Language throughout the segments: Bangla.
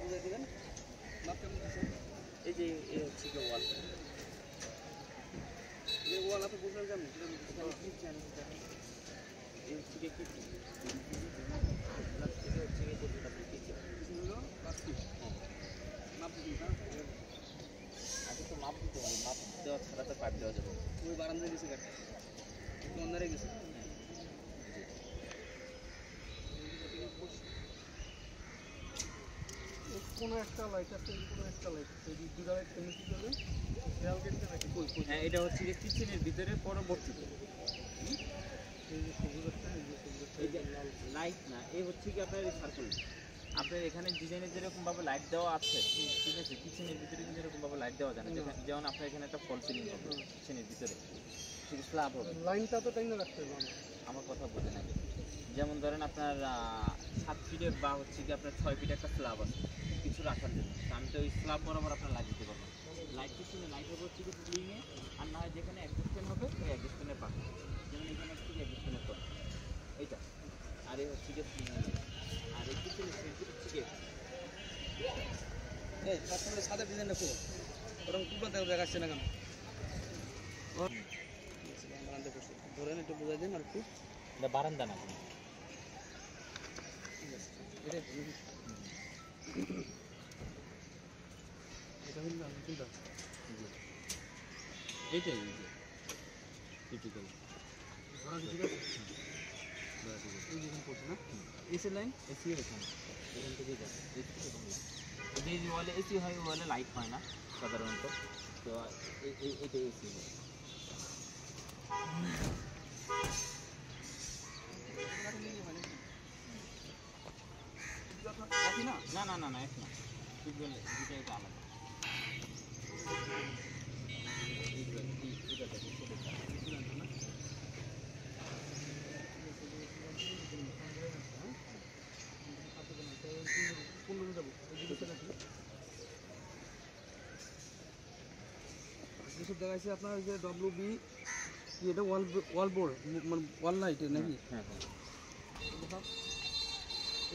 বুঝাই দিবেন মাপ কেমন দিচ্ছেন এই যে এই হচ্ছে কি ওয়াল এই ওয়াল আপনি বুঝলেন কেমন কিচ্ছেন এই হচ্ছে কি কিচ্ছেন প্লাস্টিকের হচ্ছে কি কতটা কিচ্ছেন হলো প্লাস্টিক মাপ দিন না আগে তো মাপ দিতে হবে মাপ দেওয়া ছাড়া তো পাইপ দেওয়া যাবে ওই বারান্দায় গেছে গাড়ি একটু অন্ধারে গেছে কোনো একটা লাইট আছে কোনো একটা লাইট আছে এই দুটো লাইট কেমন কি করবেন দেয়াল কেটে নাকি হ্যাঁ এটা হচ্ছে যে কিচেনের ভিতরে পরবর্তীতে এই যে সবুজ একটা এই যে সবুজ একটা এই যে লাইট না এই হচ্ছে কি আপনার সার্কুল আপনার এখানে ডিজাইনে যেরকমভাবে লাইট দেওয়া আছে ঠিক আছে কিচেনের ভিতরে কিন্তু এরকমভাবে লাইট দেওয়া যায় না যেমন আপনার এখানে একটা ফল সিলিং হবে কিচেনের ভিতরে ঠিক স্ল্যাব হবে লাইনটা তো টাইনা রাখতে হবে আমার কথা বোঝেন আগে যেমন ধরেন আপনার 7 ফিটের বা হচ্ছে কি আপনার 6 ফিট একটা স্ল্যাব আছে কিছু রাখার জন্য আমি তো ওই স্ল্যাব বরাবর আপনার লাইট দিতে পারবো লাইট কিচেনে লাইট হবে হচ্ছে কি সিলিংয়ে আর না হয় যেখানে অ্যাডজাস্টমেন্ট হবে ওই অ্যাডজাস্টমেন্টের পাশে যেমন এখানে হচ্ছে কি অ্যাডজাস্টমেন্টের পর এইটা আর এই হচ্ছে কি আর এই কিচেনের সেন্সি হচ্ছে কি এই কাস্টমারের সাদা ডিজাইন রাখো ওরকম টুকরো দেখাচ্ছে না কেন বারান্দা বসে ধরেন একটু বোঝাই দিন আর একটু এটা বারান্দা না এটা এটা হলো না কোনটা এইটাই ক্রিটিক্যাল ধরা ঠিক আছে এই যেখানে পড়ছে না এসি লাইন এসি এখানে এখান থেকে যাবে এসি থেকে লাইন যে ওয়ালে এসি হয় ওয়ালে লাইট হয় না সাধারণত তো এটা এসি হয় না না না না এক না টিউবওয়েল দুটো এটা আলাদা যেসব দেখাচ্ছে আপনার ওই যে WB এটা ওয়াল বোর্ড মানে ওয়াল লাইট নাকি হ্যাঁ হ্যাঁ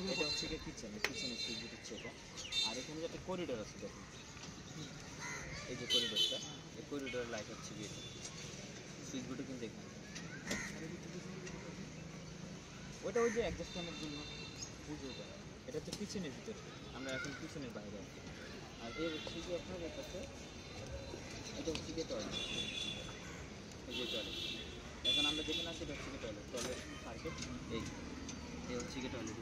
এটা হচ্ছে কি কিচেনের সুইচ হচ্ছে এটা আর এখানে যে একটা করিডোর আছে দেখুন এই যে করিডোরটা এই করিডোরের লাইট হচ্ছে কি সুইচ বোর্ডে কিন্তু এখানে ওটা ওই যে অ্যাডজাস্টমেন্টের জন্য বুঝে ওটা এটা হচ্ছে কিচেনের ভিতরে আমরা এখন কিচেনের বাইরে আছি আর এর হচ্ছে কি আপনার এর কাছে এটা হচ্ছে কি টয়লেট এই যে টয়লেট এখন আমরা যেখানে আছি এটা হচ্ছে কি টয়লেট সার্কিট এই হচ্ছে কি টয়লেট